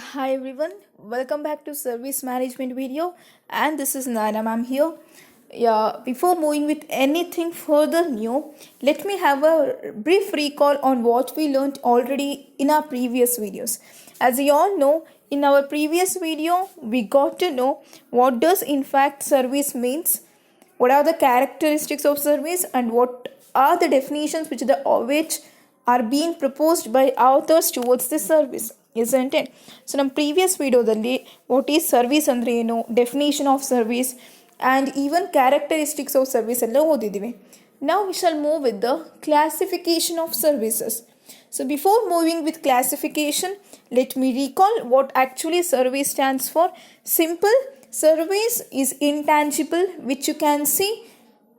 Hi everyone, welcome back to service management video, and this is Nana ma'am here. Yeah, before moving with anything further new, let me have a brief recall on what we learned already in our previous videos. As you all know, in our previous video we got to know what does in fact service means, what are the characteristics of service, and what are the definitions which are being proposed by authors towards this service, isn't it? So ನಮ್ಮ previous ವಿಡಿಯೋದಲ್ಲಿ what is service ಅಂದರೆ ಏನು, definition of service and even characteristics of service ಎಲ್ಲ ಓದಿದ್ದೀವಿ. Now we shall move with the classification of services. So before moving with classification, let me recall what actually service stands for. Simple, service is intangible, which you can see,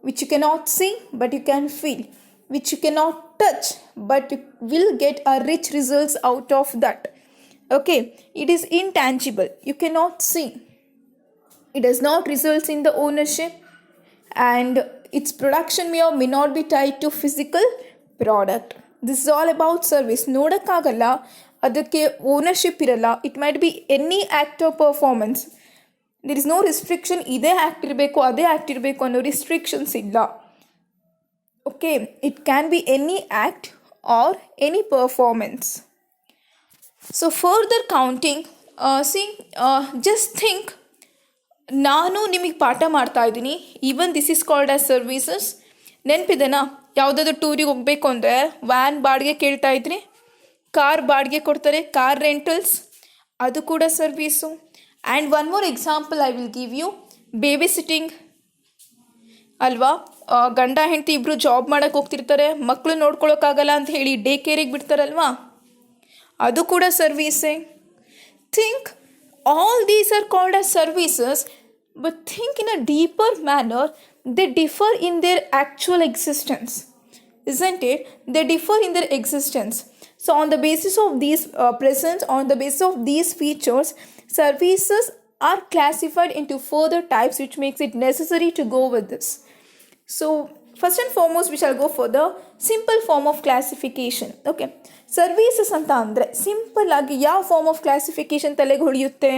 which you cannot see but you can feel, which you cannot touch but you will get a rich results out of that. Okay, it is intangible, you cannot see, it does not result in the ownership, and its production may or may not be tied to physical product. This is all about service. ನೋಡೋಕ್ಕಾಗಲ್ಲ, ಅದಕ್ಕೆ ownership ಇರಲ್ಲ. It might be any act of performance. There is no restriction, ಇದೇ act ಇರಬೇಕು ಅದೇ act ಇರಬೇಕು ಅನ್ನೋ restrictions ಇಲ್ಲ. Okay, it can be any act or any performance. So further counting, just think, ನಾನು ನಿಮಗೆ ಪಾಠ ಮಾಡ್ತಾ ಇದ್ದೀನಿ, even this is called as services. ನೆನಪಿದೆನಾ? ಯಾವುದಾದ್ರೂ ಟೂರಿಗೆ ಹೋಗಬೇಕು ಅಂದರೆ ವ್ಯಾನ್ ಬಾಡಿಗೆ ಕೇಳ್ತಾ ಇದ್ರಿ, ಕಾರ್ ಬಾಡಿಗೆ ಕೊಡ್ತಾರೆ, ಕಾರ್ ರೆಂಟಲ್ಸ್, ಅದು ಕೂಡ service. And one more example I will give you, baby sitting ಅಲ್ವಾ? ಗಂಡ ಹೆಂಡತಿ ಇಬ್ಬರು ಜಾಬ್ ಮಾಡೋಕ್ಕೆ ಹೋಗ್ತಿರ್ತಾರೆ, ಮಕ್ಕಳು ನೋಡ್ಕೊಳ್ಳೋಕ್ಕಾಗಲ್ಲ ಅಂತ ಹೇಳಿ ಡೇ ಕೇರಿಗೆ ಬಿಡ್ತಾರಲ್ವಾ, ಅದು ಕೂಡ ಸರ್ವೀಸೇ. Think, all these are called as services, but think in a deeper manner, they differ in their actual existence, isn't it? They differ in their existence. So on the basis of these presence, on the basis of these features, services are classified into further types, which makes it necessary to go with this. So first and foremost we shall go for the simple form of classification. Okay, services ಅಂತ ಅಂದರೆ simple ಆಗಿ ಯಾವ form of classification ತಲೆಗೆ ಹೊಳೆಯುತ್ತೆ?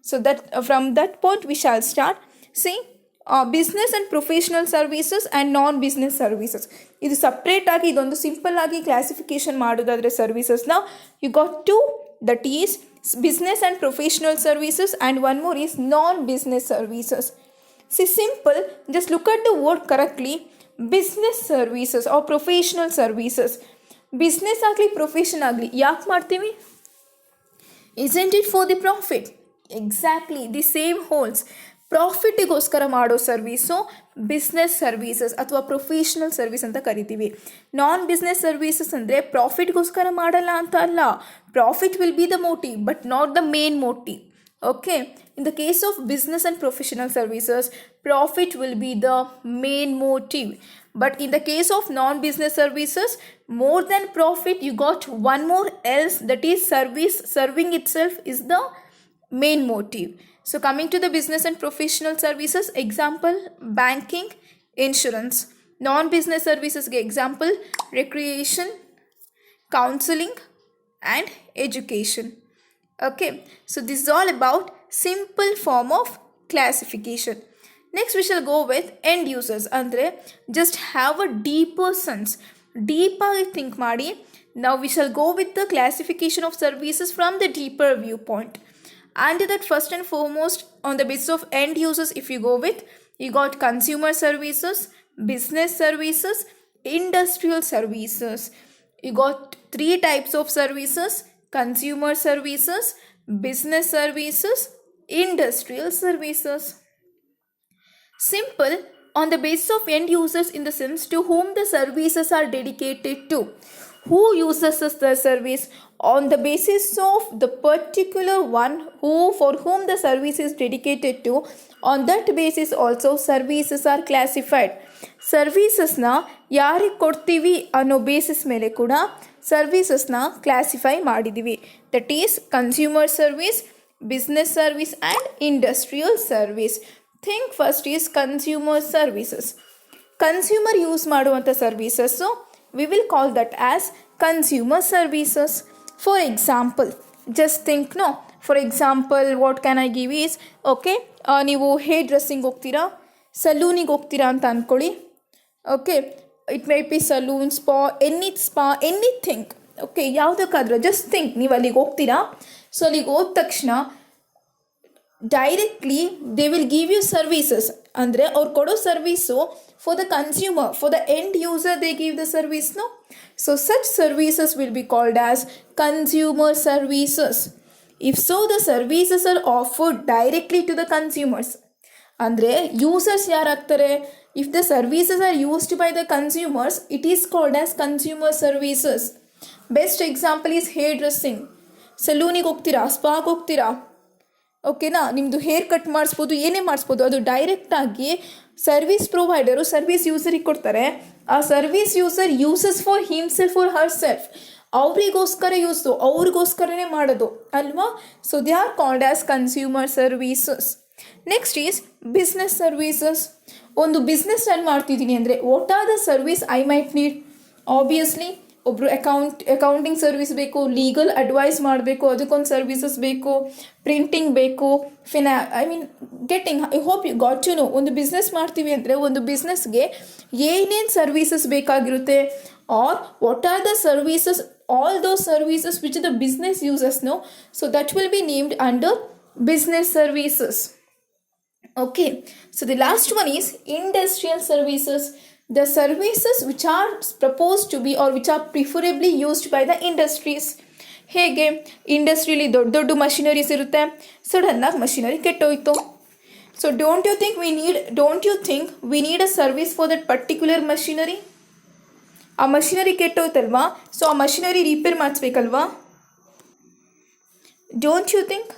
So that from that point we shall start. See, business and professional services and non business services, ಇದು ಸಪ್ರೇಟಾಗಿ ಇದೊಂದು simple ಆಗಿ ಕ್ಲಾಸಿಫಿಕೇಶನ್ ಮಾಡೋದಾದರೆ ಸರ್ವೀಸಸ್ನ you got to, that is business and professional services and one more is non business services. See, simple, just look at the word correctly. Business services or professional services, business ಆಗಲಿ profession ಆಗಲಿ ಯಾಕೆ ಮಾಡ್ತೀವಿ? Isn't it for the profit? Exactly the same holds. ಪ್ರಾಫಿಟಿಗೋಸ್ಕರ ಮಾಡೋ service business services ಅಥವಾ professional service ಅಂತ ಕರಿತೀವಿ. ನಾನ್ business services ಅಂದರೆ ಪ್ರಾಫಿಟ್ಗೋಸ್ಕರ ಮಾಡಲ್ಲ ಅಂತ ಅಲ್ಲ, profit will be the motive but not the main motive. Okay, in the case of business and professional services, profit will be the main motive. But in the case of non-business services, more than profit, you got one more else, that is service. Serving itself is the main motive. So coming to the business and professional services, example, banking, insurance. Non-business services example, recreation, counseling and education. Okay, so this is all about simple form of classification. Next we shall go with end users. Andre just have a deeper sense, deeply think ಮಾಡಿ. Now we shall go with the classification of services from the deeper viewpoint. And that first and foremost, on the basis of end users, if you go with, you got consumer services, business services, industrial services. You got three types of services: consumer services, business services, industrial services. Simple, on the basis of end users in the sense to whom the services are dedicated to. Who uses the service? On the basis of the particular one for whom the service is dedicated to, on that basis also services are classified. ಸರ್ವೀಸಸ್ನ ಯಾರಿಗೆ ಕೊಡ್ತೀವಿ ಅನ್ನೋ basis ಮೇಲೆ ಕೂಡ ಸರ್ವೀಸಸ್ನ classify ಮಾಡಿದ್ದೀವಿ. That is consumer service, business service and industrial service. Think first is consumer services. Consumer use ಮಾಡುವಂಥ services we will call that as consumer services. For example, just think no. For example what can I give is, okay, ನೀವು hair dressing ಹೋಗ್ತೀರಾ, ಸಲೂನಿಗೆ ಹೋಗ್ತೀರಾ ಅಂತ ಅಂದ್ಕೊಳ್ಳಿ. Okay, it may be salon, spa anything. Okay, ಯಾವುದಕ್ಕಾದ್ರೂ just think, ನೀವು ಅಲ್ಲಿಗೆ ಹೋಗ್ತೀರಾ. ಸೊ ಅಲ್ಲಿಗೆ ಹೋದ ತಕ್ಷಣ directly they will give you services. ಅಂದರೆ ಅವ್ರು ಕೊಡೋ service for the consumer, for the end user they give the service, no. So such services will be called as consumer services. If so the services are offered directly to the consumers, ಅಂದರೆ users ಯಾರಾಗ್ತಾರೆ, if the services are used by the consumers, it is called as consumer services. Best example is hair dressing. ಸಲೂನಿಗೆ ಹೋಗ್ತೀರಾ, ಸ್ಪಾಗೆ ಹೋಗ್ತೀರಾ, ಓಕೆನಾ, ನಿಮ್ಮದು hair cut ಮಾಡಿಸ್ಬೋದು, ಏನೇ ಮಾಡಿಸ್ಬೋದು, ಅದು ಡೈರೆಕ್ಟಾಗಿ ಸರ್ವಿಸ್ ಪ್ರೊವೈಡರು ಸರ್ವಿಸ್ ಯೂಸರಿಗೆ ಕೊಡ್ತಾರೆ. ಆ service user uses for himself or herself, ಅವರಿಗೋಸ್ಕರ ಯೂಸು, ಅವ್ರಿಗೋಸ್ಕರನೇ ಮಾಡೋದು ಅಲ್ವಾ. So they are called as consumer services. Next is business services. ಒಂದು ಬಿಸ್ನೆಸ್ ರನ್ ಮಾಡ್ತಿದ್ದೀನಿ ಅಂದರೆ what are the service I might need. Obviously ಒಬ್ಬರು ಅಕೌಂಟಿಂಗ್ ಸರ್ವಿಸ್ ಬೇಕು, legal advice ಮಾಡಬೇಕು, ಅದಕ್ಕೊಂದು ಸರ್ವಿಸಸ್ ಬೇಕು, ಪ್ರಿಂಟಿಂಗ್ ಬೇಕು, I hope you got to know. ಒಂದು ಬಿಸ್ನೆಸ್ ಮಾಡ್ತೀವಿ ಅಂದರೆ ಒಂದು ಬಿಸ್ನೆಸ್ಗೆ ಏನೇನು ಸರ್ವೀಸಸ್ ಬೇಕಾಗಿರುತ್ತೆ, or what are the services, all those services which the business uses, no. So that will be named under business services. Okay, so the last one is industrial services. The services which are proposed to be or which are preferably used by the industries. ಹೇಗೆ ಇಂಡಸ್ಟ್ರಿಯಲ್ಲಿ ದೊಡ್ಡ ದೊಡ್ಡ machineries ಇರುತ್ತೆ, ಸಡನ್ನಾಗಿ machinery ಕೆಟ್ಟೋಯ್ತು. So don't you think we need a service for that particular machinery. ಆ machinery ಕೆಟ್ಟೋಯ್ತಲ್ವಾ, so ಆ ಮಷಿನರಿ ರಿಪೇರ್ ಮಾಡಿಸ್ಬೇಕಲ್ವಾ. Don't you think?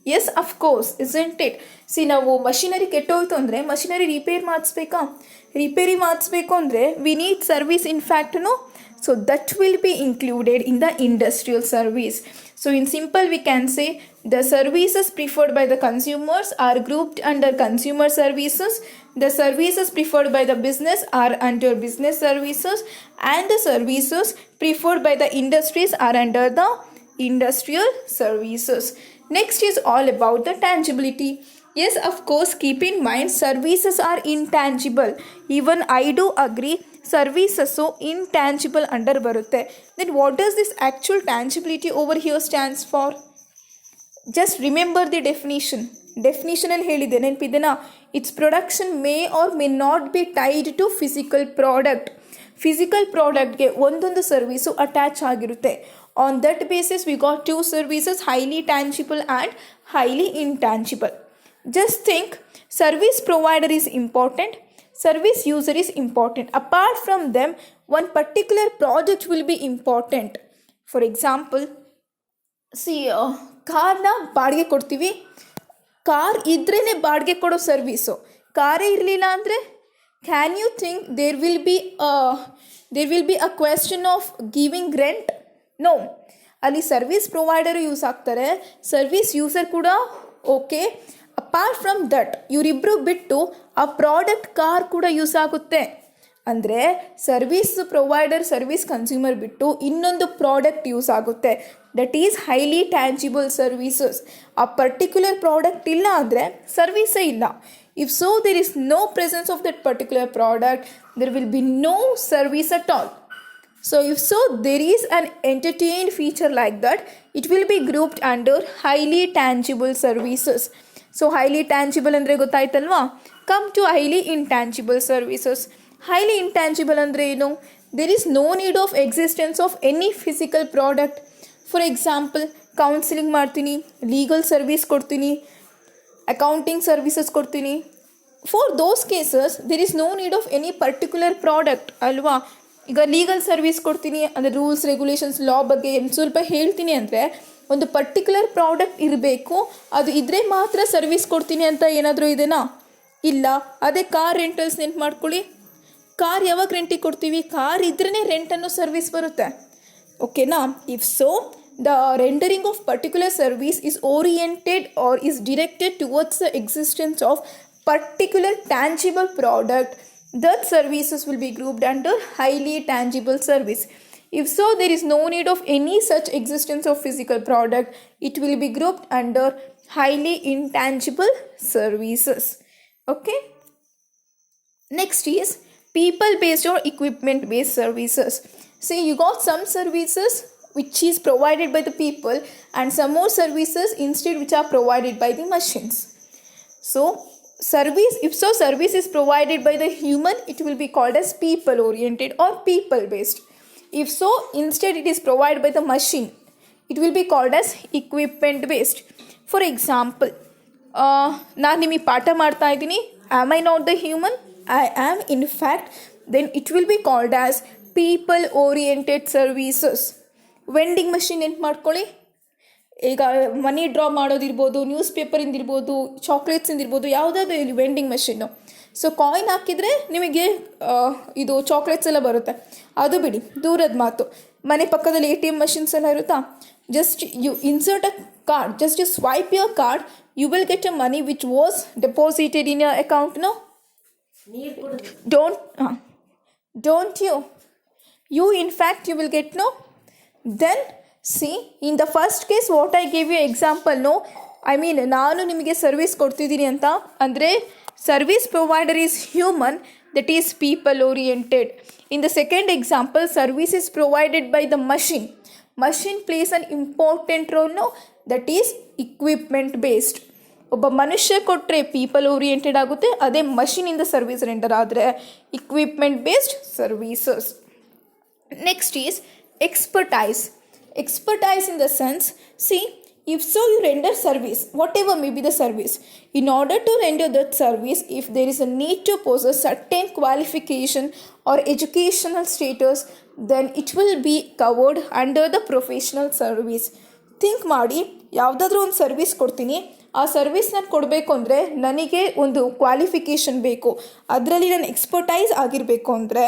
Yes, of course, isn't it? See, ನಾವು ಮಷಿನರಿ ಕೆಟ್ಟೋಯ್ತು ಅಂದರೆ ಮಷಿನರಿ ರಿಪೇರಿ ಮಾಡಿಸ್ಬೇಕು ಅಂದರೆ we need service in fact, no. So that will be included in the industrial service. So in simple we can say the services preferred by the consumers R grouped under consumer services, the services preferred by the business are under business services, and the services preferred by the industries are under the industrial services. Next is all about the tangibility. Yes, of course, keep in mind services are intangible. Even I do agree services so intangible under barutte. Then what does this actual tangibility over here stands for? Just remember the ಡೆಫಿನಿಷನಲ್ಲಿ ಹೇಳಿದೆ, ನೆನಪಿದೆನಾ? It's production may or may not be tied to physical ಪ್ರಾಡಕ್ಟ್ಗೆ ಒಂದೊಂದು service attach ಆಗಿರುತ್ತೆ. On that basis we got two services, highly tangible and highly intangible. Just think, service provider is important, service user is important. Apart from them one particular project will be important. For example, ಕಾರ್ನ ಬಾಡಿಗೆ ಕೊಡ್ತೀವಿ, car ಇದ್ರೇ ಬಾಡಿಗೆ ಕೊಡೋ service. ಕಾರೇ ಇರಲಿಲ್ಲ ಅಂದರೆ can you think there will be a question of giving rent? No. ಅಲ್ಲಿ ಸರ್ವಿಸ್ ಪ್ರೊವೈಡರು ಯೂಸ್ ಆಗ್ತಾರೆ, ಸರ್ವಿಸ್ ಯೂಸರ್ ಕೂಡ ಓಕೆ. ಅಪಾರ್ಟ್ ಫ್ರಮ್ ದಟ್ ಇವರಿಬ್ಬರು ಬಿಟ್ಟು ಆ ಪ್ರಾಡಕ್ಟ್ ಕಾರ್ ಕೂಡ ಯೂಸ್ ಆಗುತ್ತೆ. ಅಂದರೆ ಸರ್ವಿಸ್ ಪ್ರೊವೈಡರ್, ಸರ್ವಿಸ್ ಕನ್ಸ್ಯೂಮರ್ ಬಿಟ್ಟು ಇನ್ನೊಂದು ಪ್ರಾಡಕ್ಟ್ ಯೂಸ್ ಆಗುತ್ತೆ. That is highly tangible services. ಆ ಪರ್ಟಿಕ್ಯುಲರ್ ಪ್ರಾಡಕ್ಟ್ ಇಲ್ಲ ಅಂದರೆ ಸರ್ವೀಸೇ ಇಲ್ಲ. If so there is no presence of that particular product, there will be no service at all. So if so there is an entertained feature like that, it will be grouped under highly tangible services. So highly tangible ಅಂದರೆ ಗೊತ್ತಾಯ್ತಲ್ವಾ? Come to highly intangible services. Highly intangible ಅಂದರೆ ಏನು? There is no need of existence of any physical product. For example, counselling ಮಾಡ್ತೀನಿ, legal service ಕೊಡ್ತೀನಿ, accounting services ಕೊಡ್ತೀನಿ. For those cases there is no need of any particular product ಅಲ್ವಾ. ಈಗ legal service ಕೊಡ್ತೀನಿ ಅಂದರೆ rules regulations ಲಾ ಬಗ್ಗೆ ಸ್ವಲ್ಪ ಹೇಳ್ತೀನಿ ಅಂದರೆ ಒಂದು ಪರ್ಟಿಕ್ಯುಲರ್ ಪ್ರಾಡಕ್ಟ್ ಇರಬೇಕು, ಅದು ಇದ್ದರೆ ಮಾತ್ರ ಸರ್ವಿಸ್ ಕೊಡ್ತೀನಿ ಅಂತ ಏನಾದರೂ ಇದೆನಾ? ಇಲ್ಲ. ಅದೇ ಕಾರ್ ರೆಂಟಲ್ಸ್ ನೆನ್ಪು ಮಾಡ್ಕೊಳ್ಳಿ. ಕಾರ್ ಯಾವಾಗ ರೆಂಟಿಗೆ ಕೊಡ್ತೀವಿ? ಕಾರ್ ಇದ್ರೇ ರೆಂಟ್ ಅನ್ನೋ ಸರ್ವಿಸ್ ಬರುತ್ತೆ. ಓಕೆನಾ? If so the rendering of particular service is oriented or is directed towards the existence of particular tangible product, that services will be grouped under highly tangible service. If so, there is no need of any such existence of physical product. It will be grouped under highly intangible services. Okay. Next is people based or equipment based services. See, you got some services which is provided by the people and some more services instead which are provided by the machines. So service is provided by the human, it will be called as people oriented or people based. If so, instead it is provided by the machine, it will be called as equipment based. For example, ನಾನು ನಿಮಗೆ ಪಾಠ ಮಾಡ್ತಾ ಇದ್ದೀನಿ, am I not the human? I am in fact. Then it will be called as people oriented services. Vending machine ಏನು ಮಾಡ್ಕೊಳ್ಳಿ, ಈಗ ಮನಿ draw ಮಾಡೋದಿರ್ಬೋದು, news ಪೇಪರಿಂದಿರ್ಬೋದು, ಚಾಕ್ಲೇಟ್ಸಿಂದಿರ್ಬೋದು, ಯಾವುದಾದ್ರು ಇಲ್ಲಿ ವೆಂಡಿಂಗ್ ಮಷಿನ್ನು. ಸೊ ಕಾಯಿನ್ ಹಾಕಿದರೆ ನಿಮಗೆ ಇದು ಚಾಕ್ಲೇಟ್ಸ್ ಎಲ್ಲ ಬರುತ್ತೆ. ಅದು ಬಿಡಿ, ದೂರದ ಮಾತು. ಮನೆ ಪಕ್ಕದಲ್ಲಿ ATM ಮಷಿನ್ಸ್ ಎಲ್ಲ ಇರುತ್ತಾ, just you insert a card, just you swipe your card, you will get a money which was deposited in your account. No, don't you in fact you will get. No, then see, in the first case what I gave you example, no, I mean ನಾನು ನಿಮಗೆ service ಕೊಡ್ತಿದ್ದೀನಿ ಅಂತ ಅಂದರೆ service provider is human, that is people oriented. In the second example, service is provided by the machine plays an important role, no, that is equipment based. ಒಬ್ಬ ಮನುಷ್ಯ ಕೊಟ್ಟರೆ people oriented ಆಗುತ್ತೆ, ಅದೇ ಮಷಿನಿಂದ service render ಆದರೆ equipment based services. Next is expertise in the sense, see, if so you render service, whatever may be the service. In order to render that service, if there is a need to possess certain qualification or educational status, then it will be covered under the professional service. Think ಮಾಡಿ, ಯಾವುದಾದ್ರೂ ಒಂದು service ಕೊಡ್ತೀನಿ, ಆ service ನಾನು ಕೊಡಬೇಕು ಅಂದರೆ ನನಗೆ ಒಂದು ಕ್ವಾಲಿಫಿಕೇಷನ್ ಬೇಕು, ಅದರಲ್ಲಿ ನಾನು ಎಕ್ಸ್ಪರ್ಟೈಸ್ ಆಗಿರಬೇಕು ಅಂದರೆ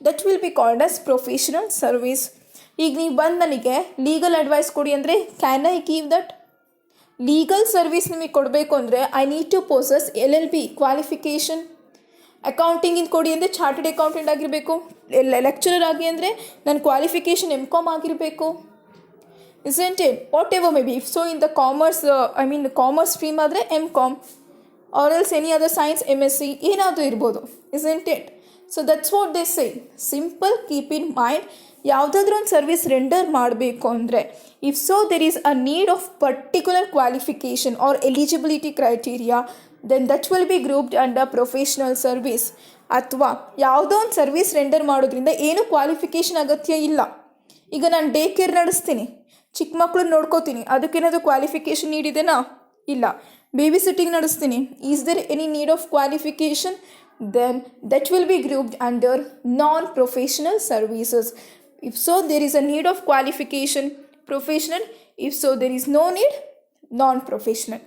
that will be called as professional service. ಈಗ ನೀವು ಬಂದು ನನಗೆ ಲೀಗಲ್ ಅಡ್ವೈಸ್ ಕೊಡಿ ಅಂದರೆ can I give that? Legal service ನಿಮಗೆ ಕೊಡಬೇಕು ಅಂದರೆ I need to possess LLB qualification. ಅಕೌಂಟಿಂಗಿಂದ ಕೊಡಿ ಅಂದರೆ ಚಾರ್ಟೆಡ್ ಅಕೌಂಟೆಂಟ್ ಆಗಿರಬೇಕು. ಲೆಕ್ಚರರ್ ಆಗಿ ಅಂದರೆ ನನ್ನ ಕ್ವಾಲಿಫಿಕೇಷನ್ MCom ಆಗಿರಬೇಕು. Isn't it? Whatever may be. If so, in the commerce stream ಆದರೆ MCom, or else any other science MSc ಏನಾದರೂ ಇರ್ಬೋದು. Isn't it? So that's what they say. Simple, keep in mind, ಯಾವುದಾದ್ರೂ ಒಂದು service render ಮಾಡಬೇಕು ಅಂದರೆ if so there is a need of particular qualification or eligibility criteria, then that will be grouped under professional service. ಅಥವಾ ಯಾವುದೋ ಒಂದು service render ಮಾಡೋದ್ರಿಂದ ಏನು qualification ಅಗತ್ಯ ಇಲ್ಲ. ಈಗ ನಾನು ಡೇ ಕೇರ್ ನಡೆಸ್ತೀನಿ, ಚಿಕ್ಕ ಮಕ್ಕಳನ್ನ ನೋಡ್ಕೋತೀನಿ, ಅದಕ್ಕೇನಾದರೂ ಕ್ವಾಲಿಫಿಕೇಷನ್ ನೀಡಿದೆನಾ? ಇಲ್ಲ. ಬೇಬಿ ಸಿಟ್ಟಿಂಗ್ ನಡೆಸ್ತೀನಿ, is there any need of qualification? Then that will be grouped under non professional services. If so there is a need of qualification, professional. If so there is no need, non professional.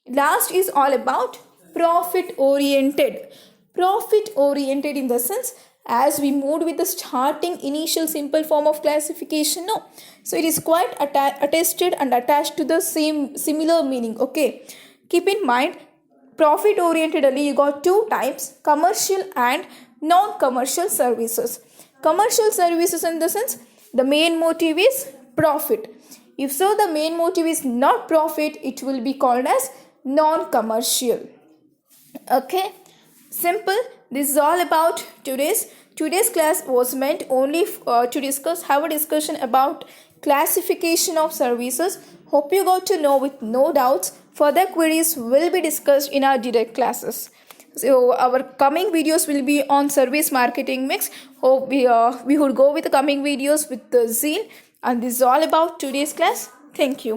Last is all about profit oriented. Profit oriented in the sense, as we moved with the starting initial simple form of classification, no, so it is quite attested and attached to the same similar meaning. Okay, keep in mind, profit oriented only you got two types, commercial and non-commercial services. Commercial services in the sense the main motive is profit. If so the main motive is not profit, it will be called as non-commercial. Okay, simple. This is all about today's class was meant only to have a discussion about classification of services. Hope you got to know with no doubts. Further queries will be discussed in our direct classes. So our coming videos will be on service marketing mix. Hope we would go with the coming videos with the zeal. And this is all about today's class. Thank you.